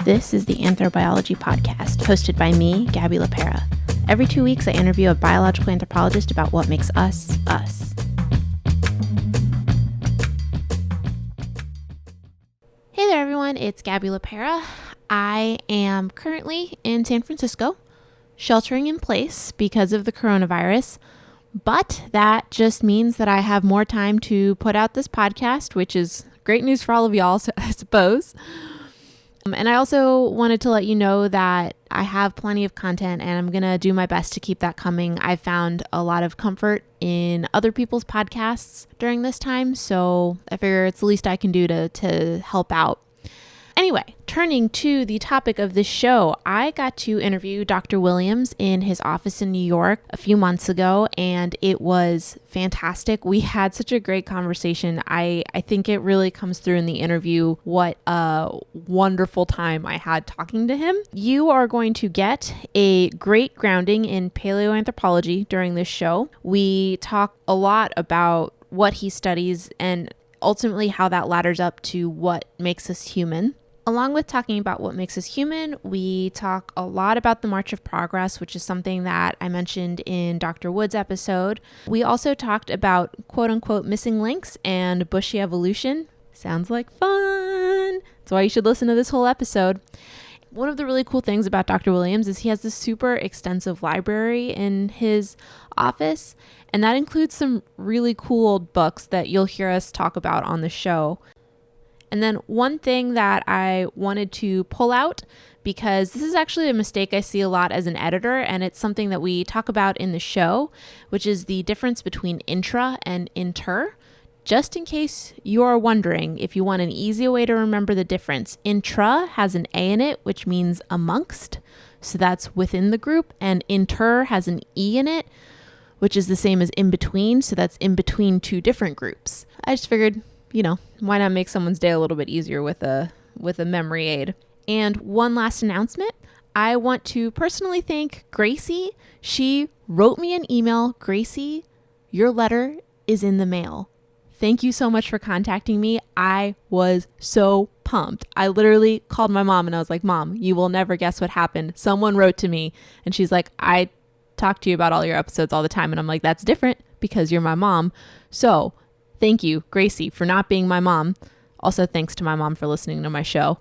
This is the Anthrobiology Podcast, hosted by me, Gabby LaPera. Every 2 weeks, I interview a biological anthropologist about what makes us, us. Hey there, everyone. It's Gabby LaPera. I am currently in San Francisco, sheltering in place because of the coronavirus, but that just means that I have more time to put out this podcast, which is great news for all of y'all, I suppose. And I also wanted to let you know that I have plenty of content and I'm going to do my best to keep that coming. I've found a lot of comfort in other people's podcasts during this time, so I figure it's the least I can do to help out. Anyway, turning to the topic of this show, I got to interview Dr. Williams in his office in New York a few months ago, and it was fantastic. We had such a great conversation. I think it really comes through in the interview what a wonderful time I had talking to him. You are going to get a great grounding in paleoanthropology during this show. We talk a lot about what he studies and ultimately how that ladders up to what makes us human. Along with talking about what makes us human, we talk a lot about the March of Progress, which is something that I mentioned in Dr. Wood's episode. We also talked about quote-unquote missing links and bushy evolution. Sounds like fun! That's why you should listen to this whole episode. One of the really cool things about Dr. Williams is he has this super extensive library in his office, and that includes some really cool old books that you'll hear us talk about on the show. And then one thing that I wanted to pull out, because this is actually a mistake I see a lot as an editor, and it's something that we talk about in the show, which is the difference between intra and inter. Just in case you are wondering, if you want an easy way to remember the difference, intra has an A in it, which means amongst, so that's within the group, and inter has an E in it, which is the same as in between, so that's in between two different groups. I just figured, why not make someone's day a little bit easier with a memory aid. And one last announcement. I want to personally thank Gracie. She wrote me an email. Gracie, your letter is in the mail. Thank you so much for contacting me. I was so pumped. I literally called my mom and I was like, Mom, you will never guess what happened. Someone wrote to me and she's like, I talk to you about all your episodes all the time. And I'm like, that's different because you're my mom. So thank you, Gracie, for not being my mom. Also, thanks to my mom for listening to my show.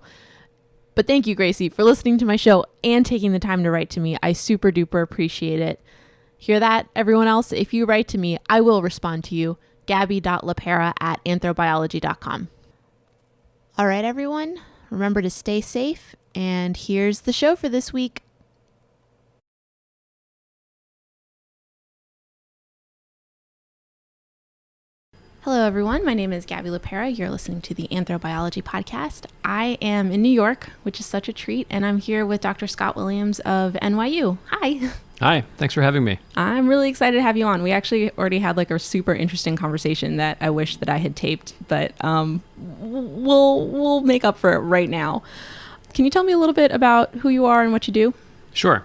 But thank you, Gracie, for listening to my show and taking the time to write to me. I super duper appreciate it. Hear that, everyone else? If you write to me, I will respond to you. Gabby.lapera@anthrobiology.com. All right, everyone. Remember to stay safe. And here's the show for this week. Hello, everyone. My name is Gabby LaPera. You're listening to the Anthrobiology Podcast. I am in New York, which is such a treat, and I'm here with Dr. Scott Williams of NYU. Hi. Hi. Thanks for having me. I'm really excited to have you on. We actually already had a super interesting conversation that I wish that I had taped, but we'll make up for it right now. Can you tell me a little bit about who you are and what you do? Sure.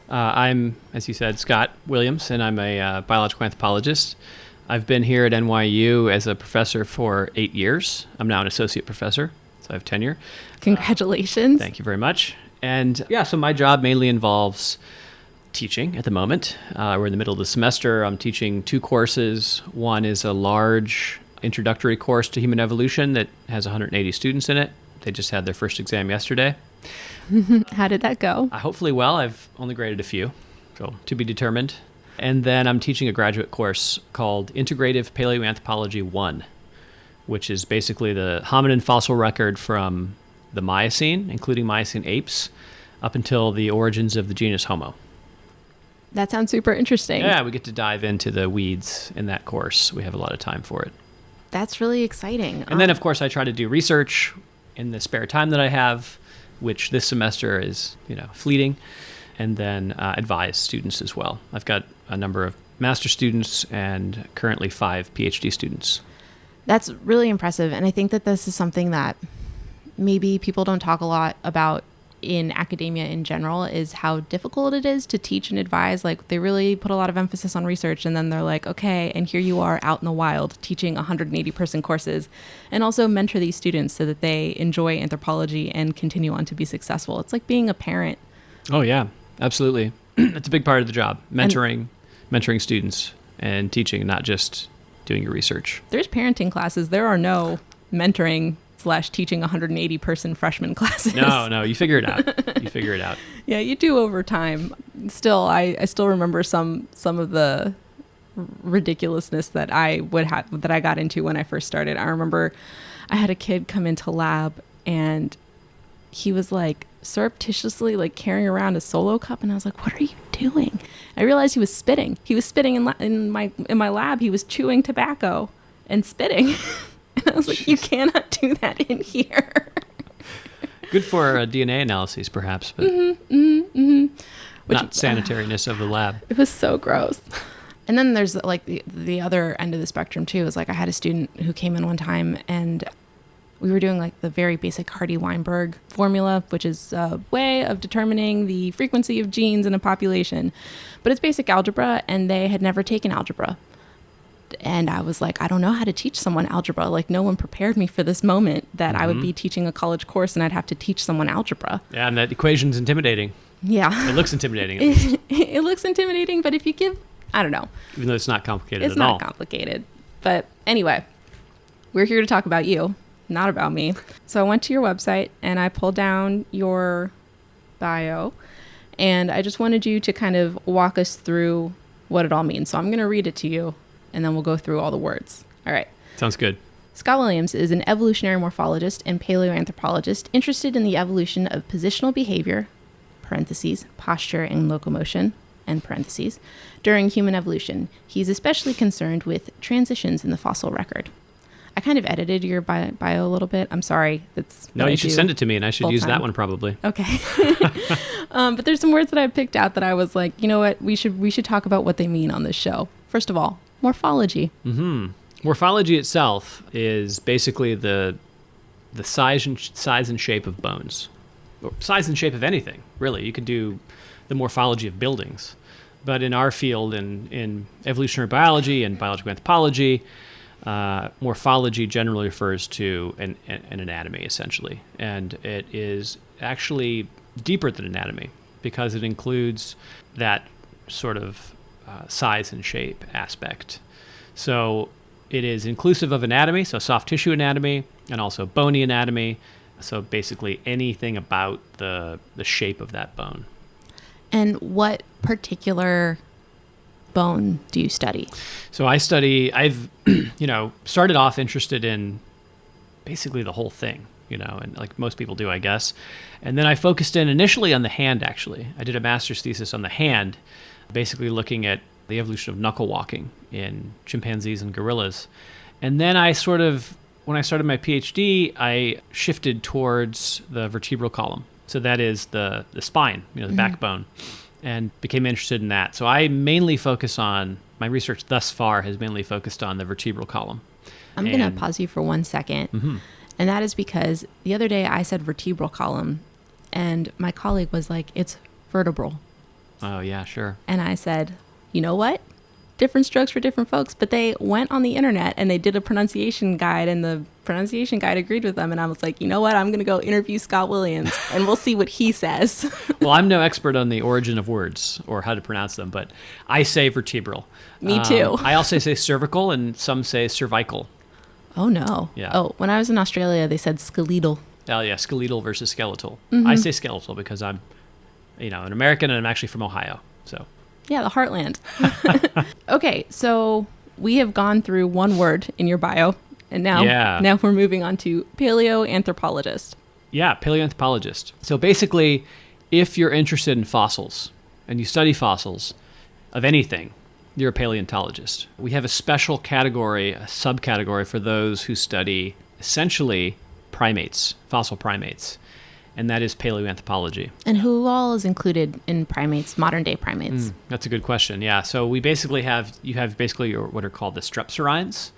I'm, as you said, Scott Williams, and I'm a biological anthropologist. I've been here at NYU as a professor for 8 years. I'm now an associate professor, so I have tenure. Congratulations. Thank you very much. And so my job mainly involves teaching at the moment. We're in the middle of the semester. I'm teaching 2 courses. One is a large introductory course to human evolution that has 180 students in it. They just had their first exam yesterday. How did that go? Hopefully well. I've only graded a few, so to be determined. And then I'm teaching a graduate course called Integrative Paleoanthropology 1, which is basically the hominin fossil record from the Miocene, including Miocene apes, up until the origins of the genus Homo. That sounds super interesting. Yeah, we get to dive into the weeds in that course. We have a lot of time for it. That's really exciting. And then, of course, I try to do research in the spare time that I have, which this semester is, fleeting, and then advise students as well. I've got a number of master students and currently 5 PhD students. That's really impressive. And I think that this is something that maybe people don't talk a lot about in academia in general is how difficult it is to teach and advise. Like, they really put a lot of emphasis on research, and then they're like, okay, and here you are out in the wild teaching 180-person courses, and also mentor these students so that they enjoy anthropology and continue on to be successful. It's like being a parent. Oh, yeah, absolutely. It's a big part of the job, mentoring students and teaching, not just doing your research. There's parenting classes. There are no mentoring / teaching 180-person freshman classes. No, you figure it out. Yeah, you do over time. Still, I still remember some of the ridiculousness that I got into when I first started. I remember I had a kid come into lab, and he was like surreptitiously like carrying around a Solo cup, and I was like, "What are you doing?" I realized he was spitting. He was spitting in my lab. He was chewing tobacco and spitting. And I was like, you cannot do that in here. Good for DNA analyses, perhaps, but not sanitariness of the lab. It was so gross. And then there's like the other end of the spectrum too. Is like I had a student who came in one time, and we were doing like the very basic Hardy-Weinberg formula, which is a way of determining the frequency of genes in a population. But it's basic algebra, and they had never taken algebra. And I was like, I don't know how to teach someone algebra. Like, no one prepared me for this moment that I would be teaching a college course and I'd have to teach someone algebra. Yeah, and that equation's intimidating. Yeah. It looks intimidating. It looks intimidating, but if you give, I don't know. Even though it's not complicated at all. It's not complicated. But anyway, we're here to talk about you, not about me. So I went to your website and I pulled down your bio, and I just wanted you to kind of walk us through what it all means. So I'm going to read it to you, and then we'll go through all the words. All right. Sounds good. Scott Williams is an evolutionary morphologist and paleoanthropologist interested in the evolution of positional behavior, parentheses, posture and locomotion, end parentheses, during human evolution. He's especially concerned with transitions in the fossil record. I kind of edited your bio a little bit. I'm sorry. No, you should send it to me, and I should use that one probably. Okay. But there's some words that I picked out that I was like, you know what? We should talk about what they mean on this show. First of all, morphology. Morphology itself is basically the size and shape of bones, or size and shape of anything, really. You could do the morphology of buildings, but in our field, in evolutionary biology and biological anthropology, morphology generally refers to an anatomy, essentially, and it is actually deeper than anatomy because it includes that sort of size and shape aspect. So it is inclusive of anatomy, so soft tissue anatomy, and also bony anatomy. So basically anything about the shape of that bone. And what particular bone do you study? So I've started off interested in basically the whole thing, and like most people do, I guess. And then I focused in initially on the hand, actually. I did a master's thesis on the hand, basically looking at the evolution of knuckle walking in chimpanzees and gorillas. And then when I started my PhD, I shifted towards the vertebral column. So that is the spine, the backbone, and became interested in that. So my research thus far has mainly focused on the vertebral column. I'm going to pause you for 1 second. Mm-hmm. And that is because the other day I said vertebral column, and my colleague was like, it's vertebral. Oh, yeah, sure. And I said, you know what? Different strokes for different folks. But they went on the internet and they did a pronunciation guide, and the pronunciation guide agreed with them. And I was like, you know what? I'm going to go interview Scott Williams and we'll see what he says. Well, I'm no expert on the origin of words or how to pronounce them, but I say vertebral. Me too. I also say cervical, and some say cervical. Oh, no. Yeah. Oh, when I was in Australia, they said skeletal. Oh, yeah, skeletal versus skeletal. Mm-hmm. I say skeletal because I'm, an American, and I'm actually from Ohio, so. Yeah, the heartland. Okay, so we have gone through one word in your bio, and now we're moving on to paleoanthropologist. Yeah, paleoanthropologist. So basically, if you're interested in fossils and you study fossils of anything, you're a paleontologist. We have a special category, a subcategory for those who study essentially primates, fossil primates, and that is paleoanthropology. And who all is included in primates, modern day primates? That's a good question. Yeah. So we basically have what are called the strepsirrhines.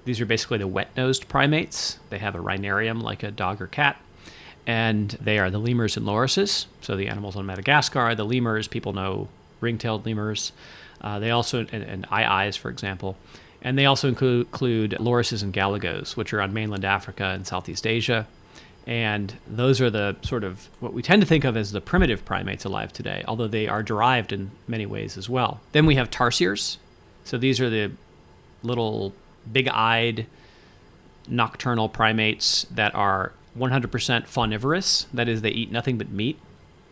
These are basically the wet-nosed primates. They have a rhinarium like a dog or cat. and they are the lemurs and lorises. So the animals on Madagascar, the lemurs, people know ring-tailed lemurs. They also, and eyes, for example. And they also include lorises and galagos, which are on mainland Africa and Southeast Asia. And those are the sort of what we tend to think of as the primitive primates alive today, although they are derived in many ways as well. Then we have tarsiers. So these are the little big-eyed nocturnal primates that are 100% faunivorous. That is, they eat nothing but meat.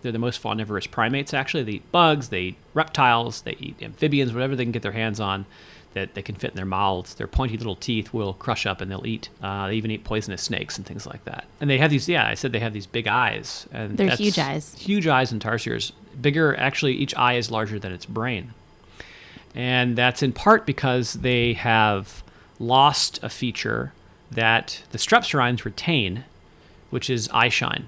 They're the most faunivorous primates, actually. They eat bugs, they eat reptiles, they eat amphibians, whatever they can get their hands on that they can fit in their mouths. Their pointy little teeth will crush up and they'll eat. They even eat poisonous snakes and things like that. And they have these, I said they have these big eyes. And they're huge eyes. Huge eyes in tarsiers. Bigger, actually, each eye is larger than its brain. And that's in part because they have lost a feature that the strepsirrhines retain, which is eye shine.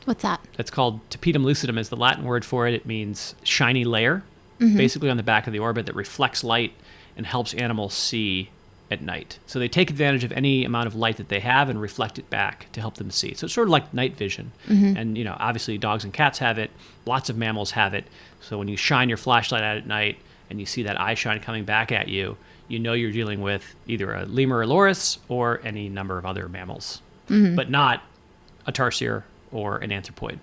What's that? That's called tapetum lucidum is the Latin word for it. It means shiny layer, basically on the back of the orbit that reflects light and helps animals see at night. So they take advantage of any amount of light that they have and reflect it back to help them see. So it's sort of like night vision. And, obviously dogs and cats have it. Lots of mammals have it. So when you shine your flashlight out at night and you see that eye shine coming back at you, you know you're dealing with either a lemur or loris or any number of other mammals, but not a tarsier or an anthropoid.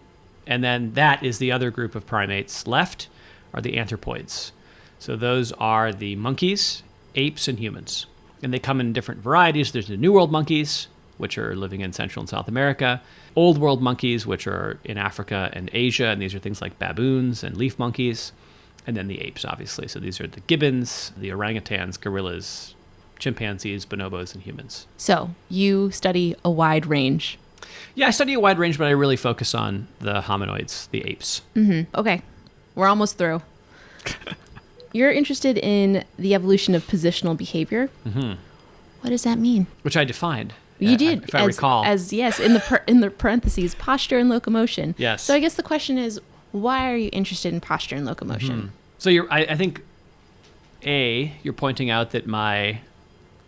And then that is the other group of primates left are the anthropoids. So those are the monkeys, apes, and humans. And they come in different varieties. There's the New World monkeys, which are living in Central and South America. Old World monkeys, which are in Africa and Asia. And these are things like baboons and leaf monkeys. And then the apes, obviously. So these are the gibbons, the orangutans, gorillas, chimpanzees, bonobos, and humans. So you study a wide range. Yeah, I study a wide range, but I really focus on the hominoids, the apes. Okay, we're almost through. You're interested in the evolution of positional behavior. What does that mean? Which I defined. You did, if I recall. Yes, in the parentheses, posture and locomotion. Yes. So I guess the question is, why are you interested in posture and locomotion? So I think, you're pointing out that my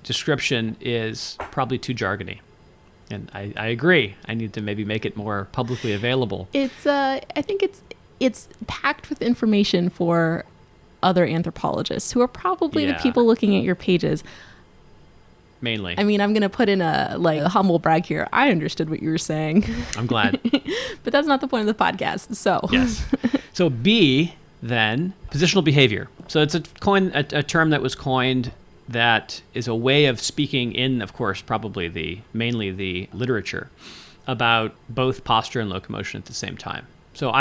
description is probably too jargony. And I agree. I need to maybe make it more publicly available. It's I think it's packed with information for other anthropologists who are probably the people looking at your pages. Mainly. I mean, I'm going to put in a humble brag here. I understood what you were saying. I'm glad. But that's not the point of the podcast. So yes. So B, then, positional behavior. So it's a term that was coined that is a way of speaking in, of course, probably mainly the literature about both posture and locomotion at the same time. So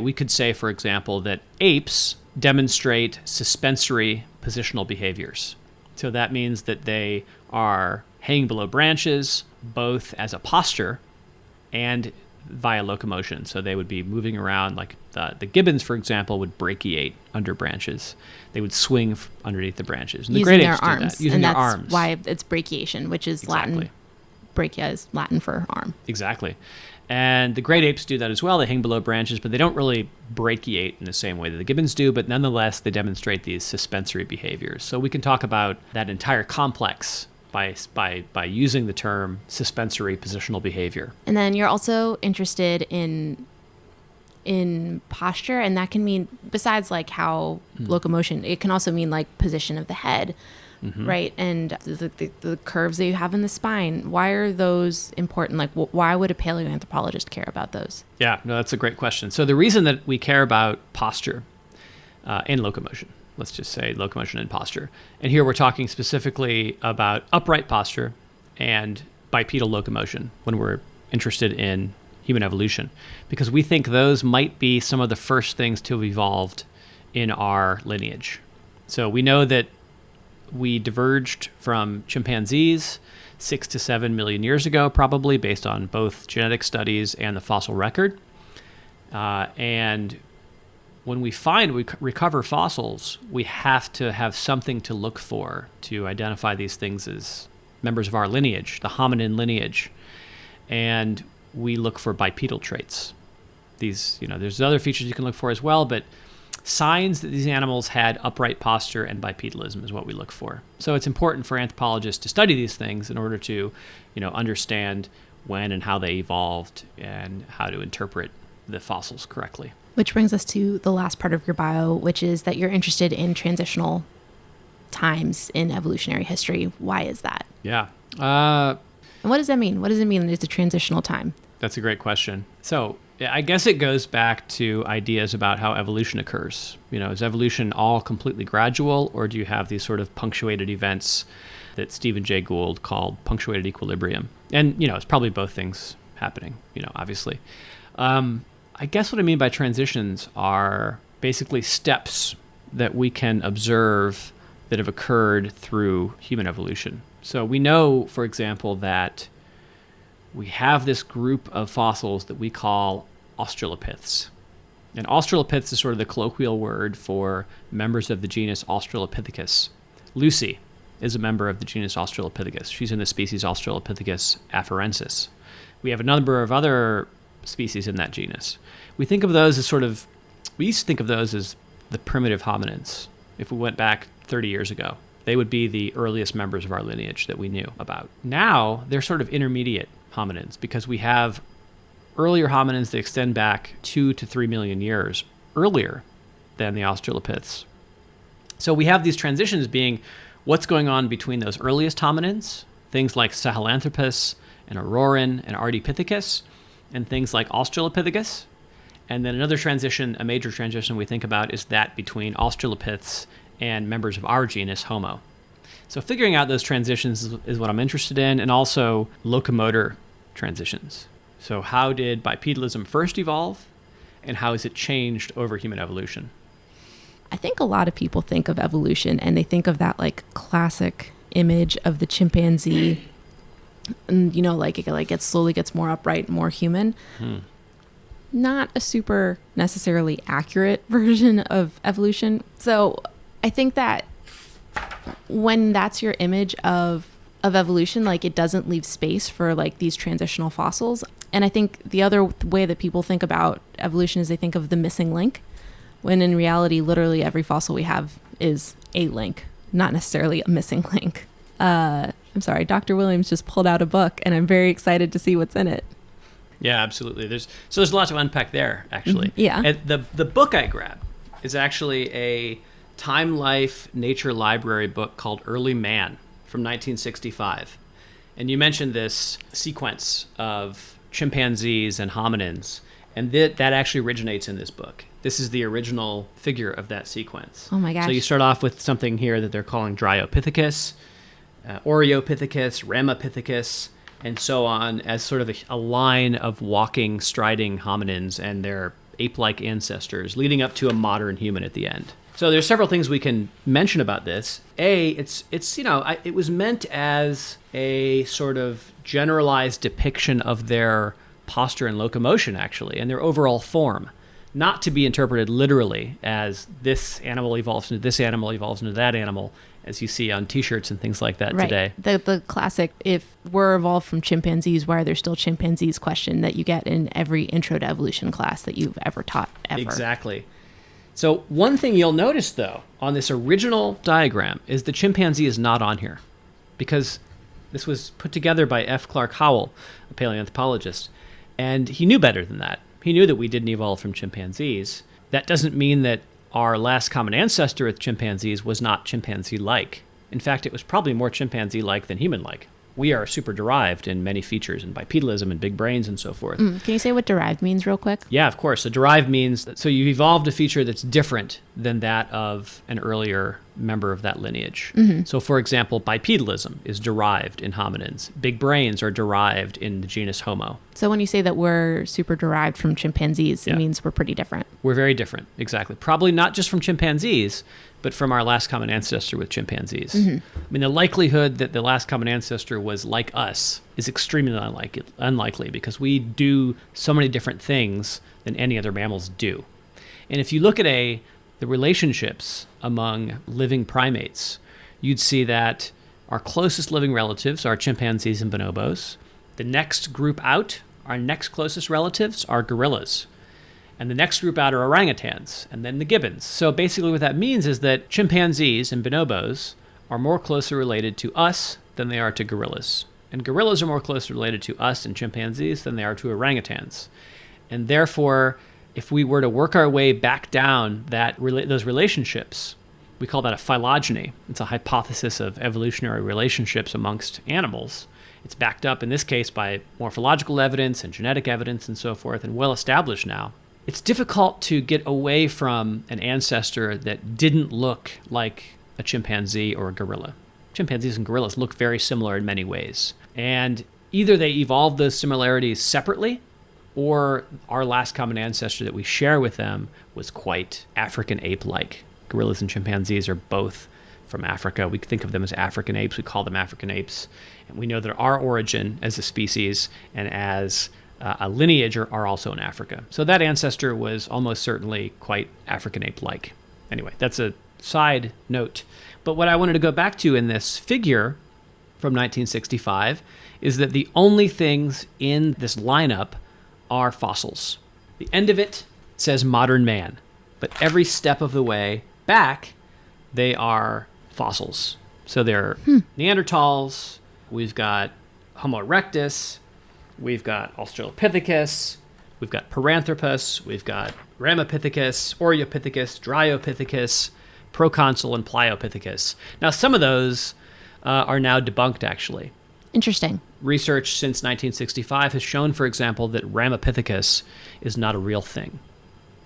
we could say, for example, that apes demonstrate suspensory positional behaviors. So that means that they are hanging below branches, both as a posture and via locomotion. So they would be moving around, like the gibbons, for example, would brachiate under branches. They would swing underneath the branches. And the great apes do that, using their arms. And that's why it's brachiation, which is Latin. Brachia is Latin for arm. Exactly. And the great apes do that as well. They hang below branches, but they don't really brachiate in the same way that the gibbons do, but nonetheless, they demonstrate these suspensory behaviors. So we can talk about that entire complex by using the term suspensory positional behavior. And then you're also interested in posture, and that can mean, besides like how locomotion, it can also mean like position of the head, right? And the curves that you have in the spine. Why are those important? Like, why would a paleoanthropologist care about those? Yeah, no, that's a great question. So the reason that we care about posture and locomotion, let's just say locomotion and posture, and here we're talking specifically about upright posture and bipedal locomotion when we're interested in human evolution, because we think those might be some of the first things to have evolved in our lineage. So we know that we diverged from chimpanzees 6 to 7 million years ago, probably, based on both genetic studies and the fossil record. And when we recover fossils, we have to have something to look for to identify these things as members of our lineage, the hominin lineage. And we look for bipedal traits. There's other features you can look for as well, but signs that these animals had upright posture and bipedalism is what we look for. So it's important for anthropologists to study these things in order to, understand when and how they evolved and how to interpret the fossils correctly. Which brings us to the last part of your bio, which is that you're interested in transitional times in evolutionary history. Why is that? Yeah. And what does that mean? What does it mean that it's a transitional time? That's a great question. So I guess it goes back to ideas about how evolution occurs. Is evolution all completely gradual, or do you have these sort of punctuated events that Stephen Jay Gould called punctuated equilibrium? And, it's probably both things happening, obviously. I guess what I mean by transitions are basically steps that we can observe that have occurred through human evolution. So we know, for example, that we have this group of fossils that we call Australopiths. And Australopiths is sort of the colloquial word for members of the genus Australopithecus. Lucy is a member of the genus Australopithecus. She's in the species Australopithecus afarensis. We have a number of other species in that genus. We think of those as we used to think of those as the primitive hominins. If we went back 30 years ago, they would be the earliest members of our lineage that we knew about. Now, they're sort of intermediate hominins because we have earlier hominins that extend back 2 to 3 million years earlier than the Australopiths. So we have these transitions being what's going on between those earliest hominins, things like Sahelanthropus and Auroran and Ardipithecus, and things like Australopithecus. And then another transition, a major transition we think about, is that between Australopiths and members of our genus, Homo. So figuring out those transitions is what I'm interested in, and also locomotor transitions. So how did bipedalism first evolve, and how has it changed over human evolution? I think a lot of people think of evolution, and they think of that like classic image of the chimpanzee, and it slowly gets more upright, more human. Not a super necessarily accurate version of evolution. So I think that when that's your image of evolution, it doesn't leave space for these transitional fossils. And I think the other way that people think about evolution is they think of the missing link, when in reality, literally every fossil we have is a link, not necessarily a missing link. I'm sorry, Dr. Williams just pulled out a book, and I'm very excited to see what's in it. Yeah, absolutely. There's a lot to unpack there, actually. Yeah. And the book I grabbed is actually a Time Life Nature Library book called Early Man from 1965. And you mentioned this sequence of chimpanzees and hominins, and that actually originates in this book. This is the original figure of that sequence. Oh my gosh. So you start off with something here that they're calling Dryopithecus, Oreopithecus, Ramapithecus, and so on, as sort of a line of walking, striding hominins and their ape-like ancestors, leading up to a modern human at the end. So there's several things we can mention about this. It was meant as a sort of generalized depiction of their posture and locomotion, actually, and their overall form, not to be interpreted literally as this animal evolves into this animal, evolves into that animal, as you see on T-shirts and things like that today. The classic, if we're evolved from chimpanzees, why are there still chimpanzees question that you get in every intro to evolution class that you've ever taught, ever. Exactly. So one thing you'll notice, though, on this original diagram is the chimpanzee is not on here, because this was put together by F. Clark Howell, a paleoanthropologist, and he knew better than that. He knew that we didn't evolve from chimpanzees. That doesn't mean that our last common ancestor with chimpanzees was not chimpanzee-like. In fact, it was probably more chimpanzee-like than human-like. We are super derived in many features, in bipedalism and big brains and so forth. Can you say what derived means real quick? Yeah, of course. So derived means, so you've evolved a feature that's different than that of an earlier member of that lineage. Mm-hmm. So for example, bipedalism is derived in hominins. Big brains are derived in the genus Homo. So when you say that we're super derived from chimpanzees, it means we're pretty different. We're very different, exactly. Probably not just from chimpanzees, but from our last common ancestor with chimpanzees. Mm-hmm. I mean, the likelihood that the last common ancestor was like us is extremely unlikely because we do so many different things than any other mammals do. And if you look at the relationships among living primates, you'd see that our closest living relatives are chimpanzees and bonobos. The next group out, our next closest relatives, are gorillas. And the next group out are orangutans, and then the gibbons. So basically what that means is that chimpanzees and bonobos are more closely related to us than they are to gorillas. And gorillas are more closely related to us and chimpanzees than they are to orangutans. And therefore, if we were to work our way back down those relationships, we call that a phylogeny. It's a hypothesis of evolutionary relationships amongst animals. It's backed up, in this case, by morphological evidence and genetic evidence and so forth, and well established now. It's difficult to get away from an ancestor that didn't look like a chimpanzee or a gorilla. Chimpanzees and gorillas look very similar in many ways. And either they evolved those similarities separately, or our last common ancestor that we share with them was quite African ape-like. Gorillas and chimpanzees are both from Africa. We think of them as African apes. We call them African apes. And we know that our origin as a species and as a lineage are also in Africa. So that ancestor was almost certainly quite African ape-like. Anyway, that's a side note. But what I wanted to go back to in this figure from 1965 is that the only things in this lineup are fossils. The end of it says modern man, but every step of the way back, they are fossils. So they're Neanderthals, we've got Homo erectus, we've got Australopithecus, we've got Paranthropus, we've got Ramapithecus, Oreopithecus, Dryopithecus, Proconsul, and Pliopithecus. Now, some of those are now debunked, actually. Interesting. Research since 1965 has shown, for example, that Ramapithecus is not a real thing.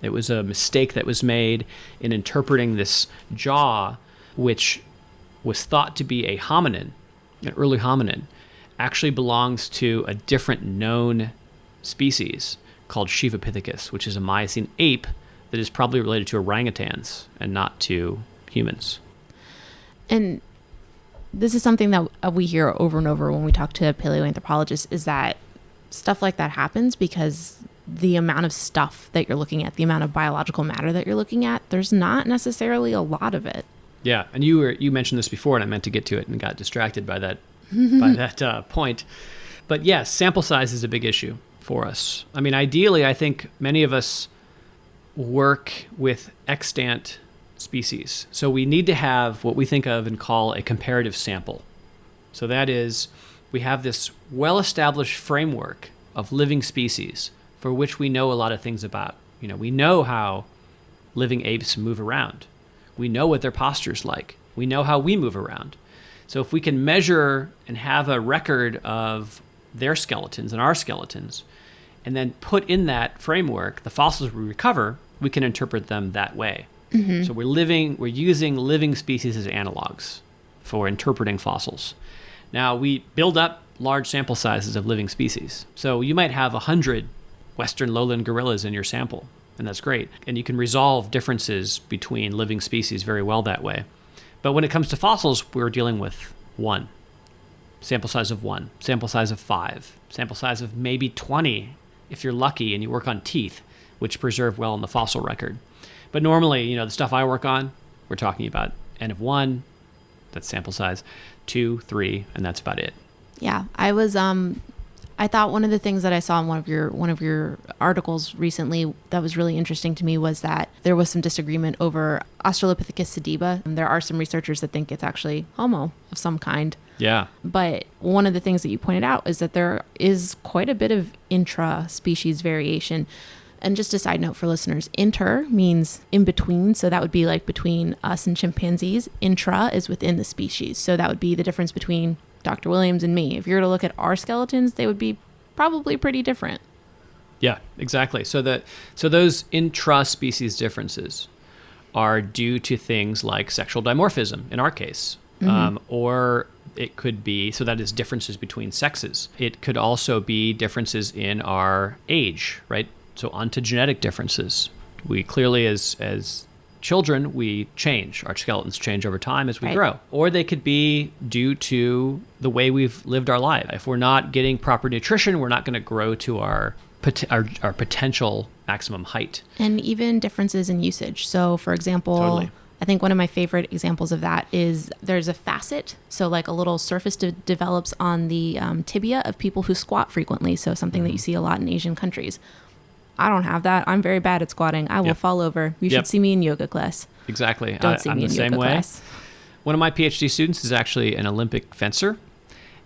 It was a mistake that was made in interpreting this jaw, which was thought to be a hominin, an early hominin, actually belongs to a different known species called Shivapithecus, which is a Miocene ape that is probably related to orangutans and not to humans. And this is something that we hear over and over when we talk to paleoanthropologists, is that stuff like that happens because the amount of stuff that you're looking at, the amount of biological matter that you're looking at, there's not necessarily a lot of it. Yeah, and you mentioned this before, and I meant to get to it and got distracted by that point. But yes, sample size is a big issue for us. I mean, ideally, I think many of us work with extant species. So we need to have what we think of and call a comparative sample. So that is, we have this well-established framework of living species for which we know a lot of things about. You know, we know how living apes move around. We know what their posture's like. We know how we move around. So if we can measure and have a record of their skeletons and our skeletons, and then put in that framework the fossils we recover, we can interpret them that way. Mm-hmm. So we're using living species as analogs for interpreting fossils. Now, we build up large sample sizes of living species. So you might have 100 Western lowland gorillas in your sample, and that's great. And you can resolve differences between living species very well that way. But when it comes to fossils, we're dealing with one. Sample size of 1, sample size of 5, sample size of maybe 20 if you're lucky and you work on teeth, which preserve well in the fossil record. But normally, you know, the stuff I work on, we're talking about N of 1, that's sample size, 2, 3, and that's about it. Yeah, I thought one of the things that I saw in one of your articles recently that was really interesting to me was that there was some disagreement over Australopithecus sediba. And there are some researchers that think it's actually Homo of some kind. Yeah. But one of the things that you pointed out is that there is quite a bit of intra-species variation. And just a side note for listeners, inter means in between. So that would be like between us and chimpanzees. Intra is within the species. So that would be the difference between Dr. Williams and me. If you were to look at our skeletons, they would be probably pretty different. Yeah, exactly. So those intra-species differences are due to things like sexual dimorphism in our case. Mm-hmm. Or it could be, so that is differences between sexes. It could also be differences in our age, right? So onto genetic differences. We clearly, as children, we change. Our skeletons change over time as we grow. Or they could be due to the way we've lived our life. If we're not getting proper nutrition, we're not going to grow to our potential maximum height. And even differences in usage. So, for example, Totally. I think one of my favorite examples of that is there's a facet, so like a little surface develops on the tibia of people who squat frequently, so something that you see a lot in Asian countries. I don't have that. I'm very bad at squatting. I will fall over. You should see me in yoga class. Exactly. Don't see me in yoga class. One of my PhD students is actually an Olympic fencer,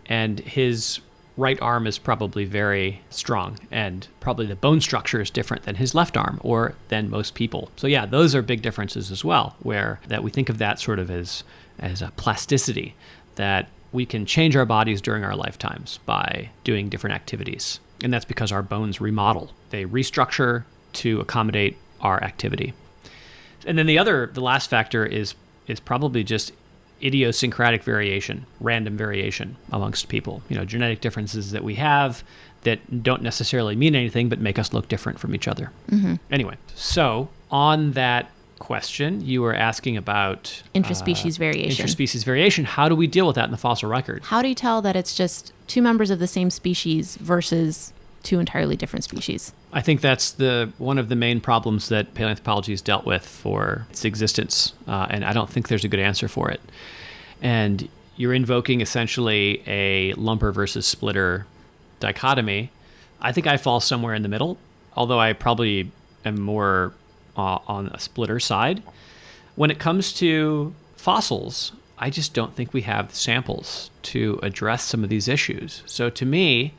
and his right arm is probably very strong, and probably the bone structure is different than his left arm or than most people. So yeah, those are big differences as well, where that we think of that sort of as a plasticity, that we can change our bodies during our lifetimes by doing different activities. And that's because our bones remodel. They restructure to accommodate our activity. And then the last factor is probably just idiosyncratic variation, random variation amongst people. Genetic differences that we have that don't necessarily mean anything but make us look different from each other. Mm-hmm. Anyway, so on that question, you were asking about interspecies variation. Interspecies variation. How do we deal with that in the fossil record? How do you tell that it's just two members of the same species versus two entirely different species? I think that's one of the main problems that paleoanthropology has dealt with for its existence, and I don't think there's a good answer for it. And you're invoking essentially a lumper versus splitter dichotomy. I think I fall somewhere in the middle, although I probably am more on a splitter side. When it comes to fossils, I just don't think we have the samples to address some of these issues. So to me,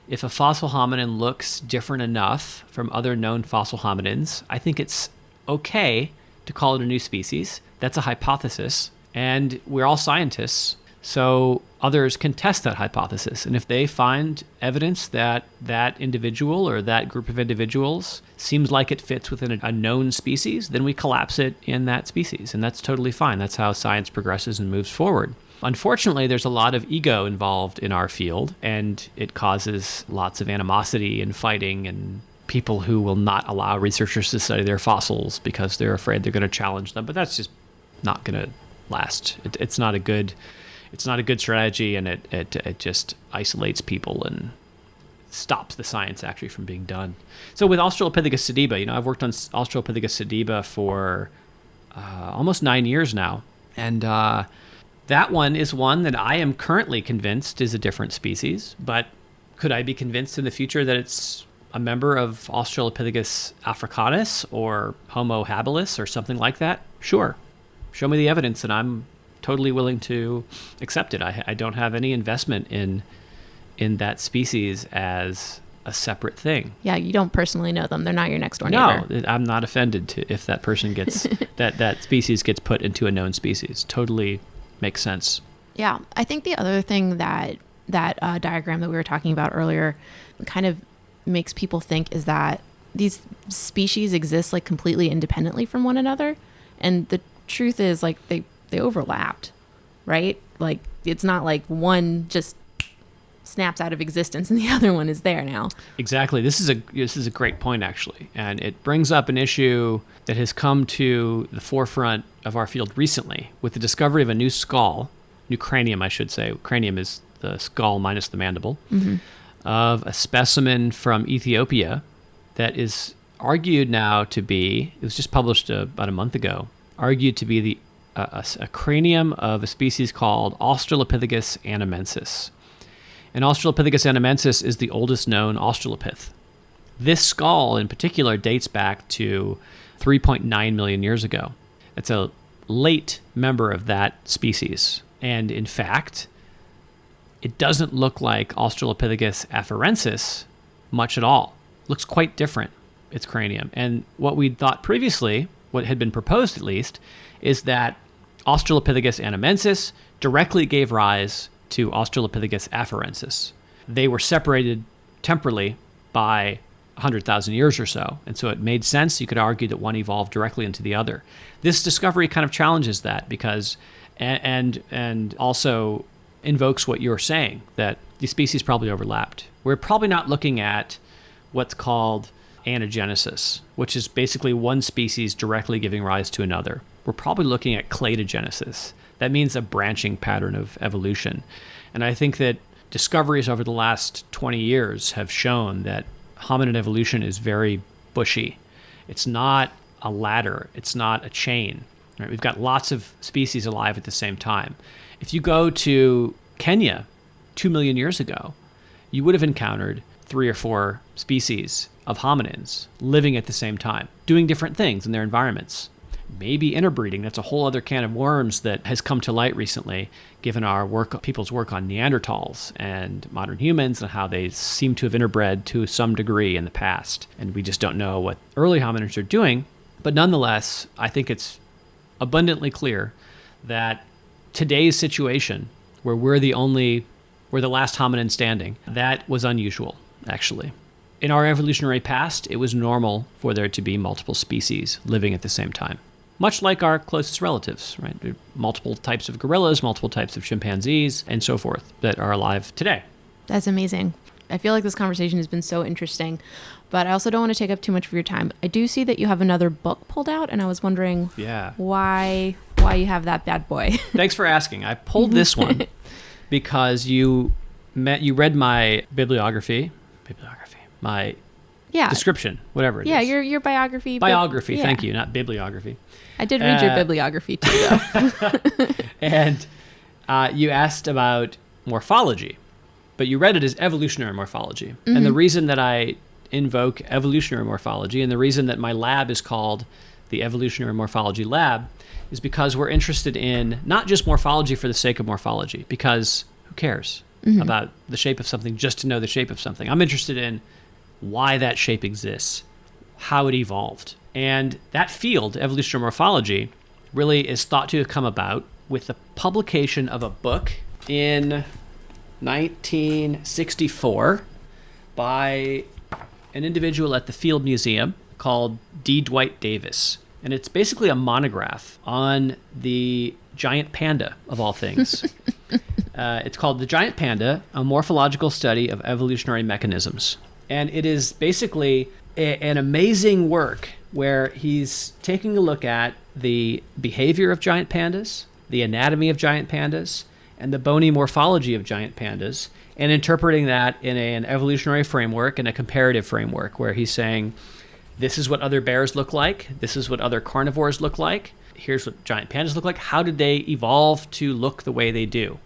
if a fossil hominin looks different enough from other known fossil hominins, I think it's okay to call it a new species. That's a hypothesis, and we're all scientists, so others can test that hypothesis. And if they find evidence that that individual or that group of individuals seems like it fits within a known species, then we collapse it in that species, and that's totally fine. That's how science progresses and moves forward. Unfortunately, there's a lot of ego involved in our field, and it causes lots of animosity and fighting, and people who will not allow researchers to study their fossils because they're afraid they're going to challenge them. But that's just not going to last. It's not a good strategy, and it just isolates people and stops the science actually from being done. So with Australopithecus sediba, I've worked on Australopithecus sediba for almost 9 years now, and that one is one that I am currently convinced is a different species, but could I be convinced in the future that it's a member of Australopithecus africanus or Homo habilis or something like that? Sure. Show me the evidence and I'm totally willing to accept it. I don't have any investment in that species as a separate thing. Yeah, you don't personally know them. They're not your next door neighbor. No, I'm not offended if that person gets, that species gets put into a known species. Totally makes sense. Yeah, I think the other thing that diagram that we were talking about earlier kind of makes people think is that these species exist like completely independently from one another, and the truth is like they overlapped, right? Like it's not like one just snaps out of existence and the other one is there now. Exactly. This is a great point actually, and it brings up an issue that has come to the forefront of our field recently with the discovery of a new cranium, I should say. Cranium is the skull minus the mandible, of a specimen from Ethiopia that is argued now to be, it was just published about a month ago, argued to be a cranium of a species called Australopithecus anamensis. And Australopithecus anamensis is the oldest known Australopith. This skull in particular dates back to 3.9 million years ago. It's a late member of that species. And in fact, it doesn't look like Australopithecus afarensis much at all. It looks quite different, its cranium. And what we thought previously, what had been proposed at least, is that Australopithecus anamensis directly gave rise to Australopithecus afarensis. They were separated temporally by 100,000 years or so, and so it made sense. You could argue that one evolved directly into the other. This discovery kind of challenges that because, and also invokes what you're saying, that these species probably overlapped. We're probably not looking at what's called anagenesis, which is basically one species directly giving rise to another. We're probably looking at cladogenesis. That means a branching pattern of evolution. And I think that discoveries over the last 20 years have shown that hominid evolution is very bushy. It's not a ladder. It's not a chain. Right? We've got lots of species alive at the same time. If you go to Kenya 2 million years ago, you would have encountered 3 or 4 species of hominins living at the same time, doing different things in their environments. maybe interbreeding. That's a whole other can of worms that has come to light recently, given our work, people's work on Neanderthals and modern humans and how they seem to have interbred to some degree in the past. And we just don't know what early hominins are doing. But nonetheless, I think it's abundantly clear that today's situation, where we're the last hominin standing, that was unusual, actually. In our evolutionary past, it was normal for there to be multiple species living at the same time, much like our closest relatives, right? There are multiple types of gorillas, multiple types of chimpanzees, and so forth that are alive today. That's amazing. I feel like this conversation has been so interesting, but I also don't want to take up too much of your time. I do see that you have another book pulled out, and I was wondering why you have that bad boy. Thanks for asking. I pulled this one because you read my bibliography, my description, whatever it is. Yeah, your biography. Biography, thank you, not bibliography. I did read your bibliography too, though. And you asked about morphology, but you read it as evolutionary morphology. Mm-hmm. And the reason that I invoke evolutionary morphology and the reason that my lab is called the Evolutionary Morphology Lab is because we're interested in not just morphology for the sake of morphology, because who cares about the shape of something just to know the shape of something. I'm interested in why that shape exists, how it evolved. And that field, evolutionary morphology, really is thought to have come about with the publication of a book in 1964 by an individual at the Field Museum called D. Dwight Davis. And it's basically a monograph on the giant panda, of all things. It's called The Giant Panda, A Morphological Study of Evolutionary Mechanisms. And it is basically an amazing work where he's taking a look at the behavior of giant pandas, the anatomy of giant pandas, and the bony morphology of giant pandas, and interpreting that in an evolutionary framework and a comparative framework where he's saying, this is what other bears look like, this is what other carnivores look like, here's what giant pandas look like, how did they evolve to look the way they do?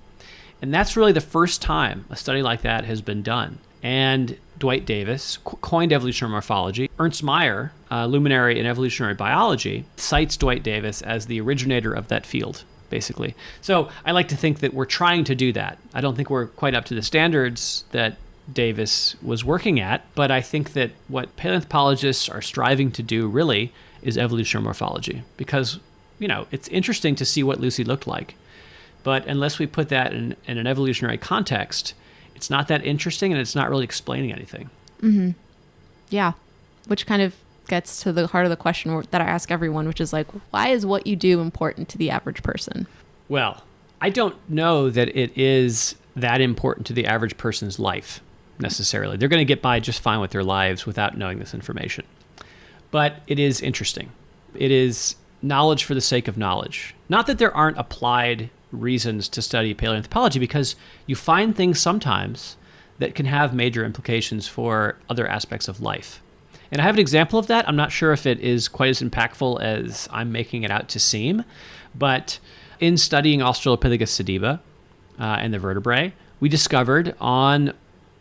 And that's really the first time a study like that has been done. And Dwight Davis coined evolutionary morphology. Ernst Mayr, a luminary in evolutionary biology, cites Dwight Davis as the originator of that field, basically. So I like to think that we're trying to do that. I don't think we're quite up to the standards that Davis was working at, but I think that what paleoanthropologists are striving to do really is evolutionary morphology, because, it's interesting to see what Lucy looked like. But unless we put that in an evolutionary context, it's not that interesting and it's not really explaining anything. Mm-hmm. Yeah, which kind of gets to the heart of the question that I ask everyone, which is like, why is what you do important to the average person? Well, I don't know that it is that important to the average person's life necessarily. They're going to get by just fine with their lives without knowing this information. But it is interesting. It is knowledge for the sake of knowledge. Not that there aren't applied reasons to study paleoanthropology, because you find things sometimes that can have major implications for other aspects of life. And I have an example of that. I'm not sure if it is quite as impactful as I'm making it out to seem, but in studying Australopithecus sediba and the vertebrae, we discovered on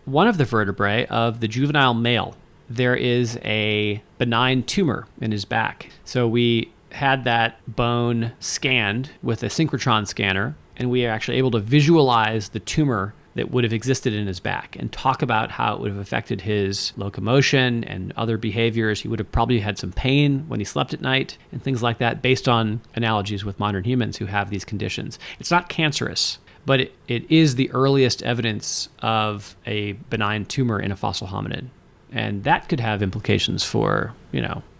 one of the vertebrae of the juvenile male, there is a benign tumor in his back. So we had that bone scanned with a synchrotron scanner, and we are actually able to visualize the tumor that would have existed in his back and talk about how it would have affected his locomotion and other behaviors. He would have probably had some pain when he slept at night and things like that, based on analogies with modern humans who have these conditions. It's not cancerous, but it is the earliest evidence of a benign tumor in a fossil hominid. And that could have implications for,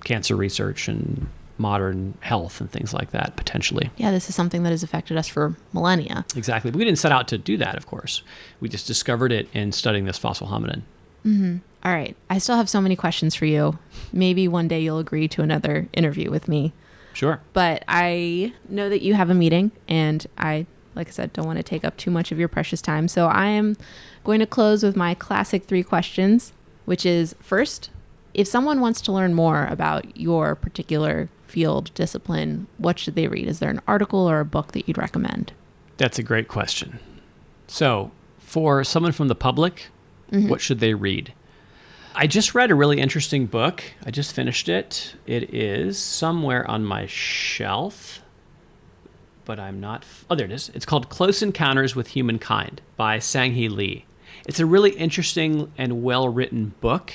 cancer research and modern health and things like that, potentially. Yeah, this is something that has affected us for millennia. Exactly. But we didn't set out to do that, of course. We just discovered it in studying this fossil hominin. Mm-hmm. All right. I still have so many questions for you. Maybe one day you'll agree to another interview with me. Sure. But I know that you have a meeting, and I, like I said, don't want to take up too much of your precious time. So I am going to close with my classic 3 questions, which is, first, if someone wants to learn more about your particular field, discipline, what should they read? Is there an article or a book that you'd recommend? That's a great question. So for someone from the public, what should they read? I just read a really interesting book. I just finished it. It is somewhere on my shelf, but I'm not... Oh, there it is. It's called Close Encounters with Humankind by Sang-Hee Lee. It's a really interesting and well-written book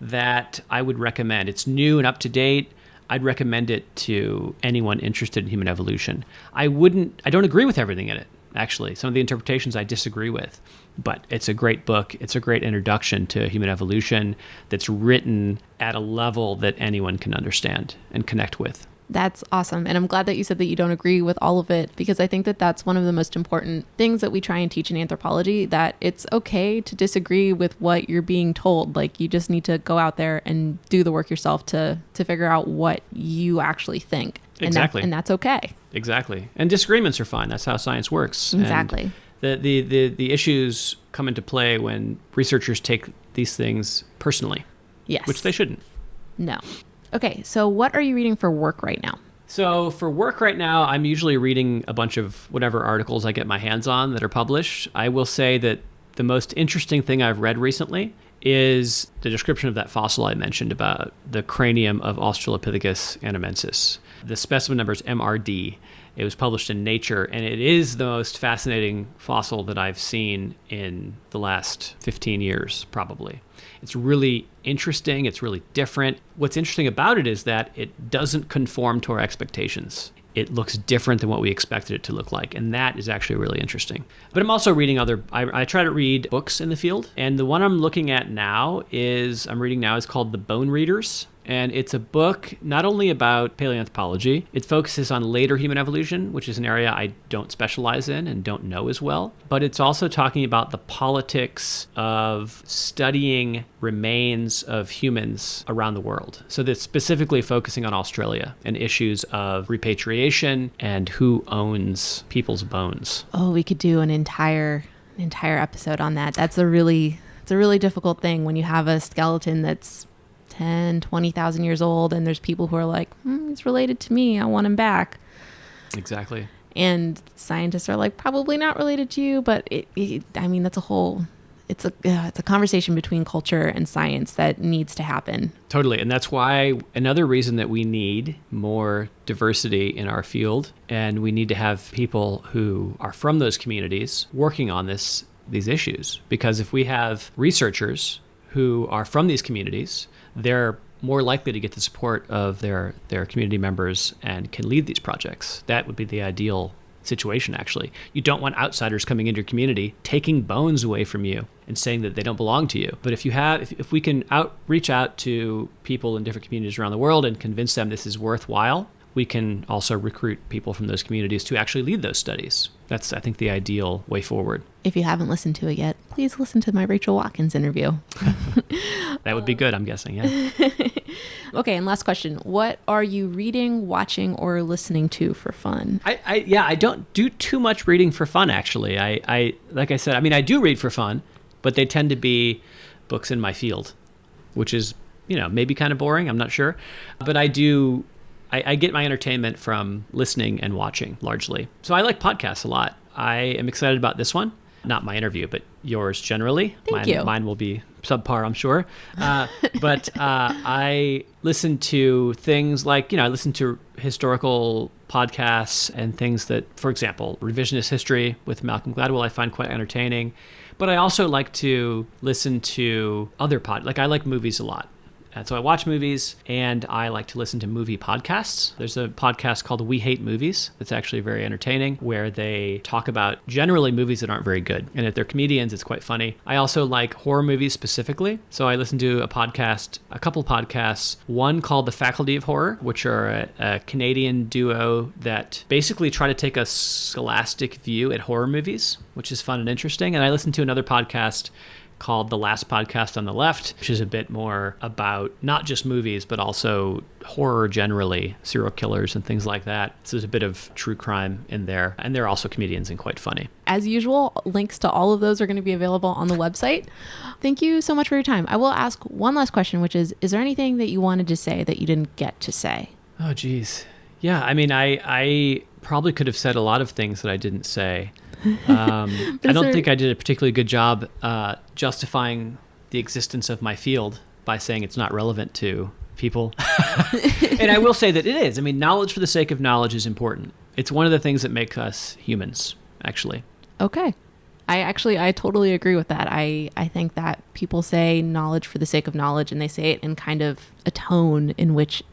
that I would recommend. It's new and up to date. I'd recommend it to anyone interested in human evolution. I don't agree with everything in it, actually. Some of the interpretations I disagree with, but it's a great book. It's a great introduction to human evolution that's written at a level that anyone can understand and connect with. That's awesome. And I'm glad that you said that you don't agree with all of it, because I think that that's one of the most important things that we try and teach in anthropology, that it's okay to disagree with what you're being told. Like, you just need to go out there and do the work yourself to figure out what you actually think. Exactly. And that's okay. Exactly. And disagreements are fine. That's how science works. Exactly. And the issues come into play when researchers take these things personally. Yes. Which they shouldn't. No. Okay, so what are you reading for work right now? So for work right now, I'm usually reading a bunch of whatever articles I get my hands on that are published. I will say that the most interesting thing I've read recently is the description of that fossil I mentioned about the cranium of Australopithecus anamensis. The specimen number is MRD. It was published in Nature, and it is the most fascinating fossil that I've seen in the last 15 years, probably. It's really interesting. It's really different. What's interesting about it is that it doesn't conform to our expectations. It looks different than what we expected it to look like, and that is actually really interesting. But I'm also reading I try to read books in the field, and the one I'm looking at now is called The Bone Readers. And it's a book not only about paleoanthropology, it focuses on later human evolution, which is an area I don't specialize in and don't know as well, but it's also talking about the politics of studying remains of humans around the world. So that's specifically focusing on Australia and issues of repatriation and who owns people's bones. Oh, we could do an entire episode on that. It's a really difficult thing when you have a skeleton that's 10, 20,000 years old, and there's people who are like, he's related to me, I want him back. Exactly. And scientists are like, probably not related to you, but that's it's a conversation between culture and science that needs to happen. Totally. And that's why another reason that we need more diversity in our field, and we need to have people who are from those communities working on these issues. Because if we have researchers who are from these communities, they're more likely to get the support of their community members and can lead these projects. That would be the ideal situation, actually. You don't want outsiders coming into your community, taking bones away from you and saying that they don't belong to you. But if we can reach out to people in different communities around the world and convince them this is worthwhile, we can also recruit people from those communities to actually lead those studies. That's, I think, the ideal way forward. If you haven't listened to it yet, please listen to my Rachel Watkins interview. That would be good, I'm guessing, yeah. Okay, and last question. What are you reading, watching, or listening to for fun? I don't do too much reading for fun, actually. I like I said, I do read for fun, but they tend to be books in my field, which is, maybe kind of boring, I'm not sure. But I get my entertainment from listening and watching, largely. So I like podcasts a lot. I am excited about this one. Not my interview, but yours generally. Thank you. Mine will be subpar, I'm sure. But I listen to things like, I listen to historical podcasts and things that, for example, revisionist history with Malcolm Gladwell I find quite entertaining. But I also like to listen to other I like movies a lot. And so I watch movies, and I like to listen to movie podcasts. There's a podcast called We Hate Movies that's actually very entertaining, where they talk about generally movies that aren't very good. And if they're comedians, it's quite funny. I also like horror movies specifically. So I listen to a couple podcasts, one called The Faculty of Horror, which are a Canadian duo that basically try to take a scholastic view at horror movies, which is fun and interesting. And I listen to another podcast called The Last Podcast on the Left, which is a bit more about not just movies, but also horror generally, serial killers and things like that. So there's a bit of true crime in there. And they're also comedians and quite funny. As usual, links to all of those are going to be available on the website. Thank you so much for your time. I will ask one last question, which is there anything that you wanted to say that you didn't get to say? Oh, geez. Yeah, I probably could have said a lot of things that I didn't say. I don't think I did a particularly good job justifying the existence of my field by saying it's not relevant to people. And I will say that it is. I mean, knowledge for the sake of knowledge is important. It's one of the things that make us humans, actually. Okay. I totally agree with that. I think that people say knowledge for the sake of knowledge, and they say it in kind of a tone in which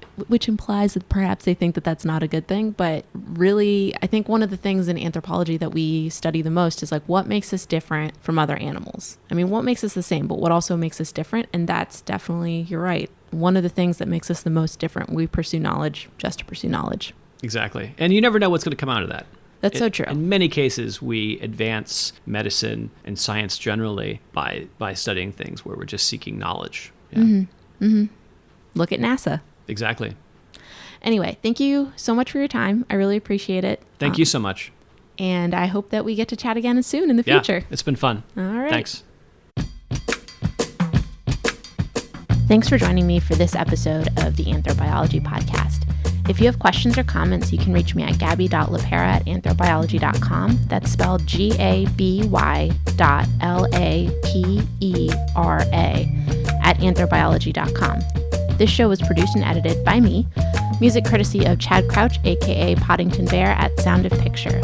implies that perhaps they think that that's not a good thing. But really, I think one of the things in anthropology that we study the most is like what makes us different from other animals. I mean, what makes us the same, but what also makes us different? And that's definitely, you're right, one of the things that makes us the most different. We pursue knowledge just to pursue knowledge. Exactly. And you never know what's going to come out of that. That's so true. In many cases, we advance medicine and science generally by studying things where we're just seeking knowledge. Yeah. Mm-hmm. Mm-hmm. Look at NASA. Exactly. Anyway, thank you so much for your time. I really appreciate it. Thank you so much. And I hope that we get to chat again soon in the future. Yeah, it's been fun. All right. Thanks. Thanks for joining me for this episode of the Anthrobiology Podcast. If you have questions or comments, you can reach me at gabby.lapera@anthrobiology.com. That's spelled GABY.LAPERA@anthrobiology.com. This show was produced and edited by me. Music courtesy of Chad Crouch, aka Poddington Bear at Sound of Picture.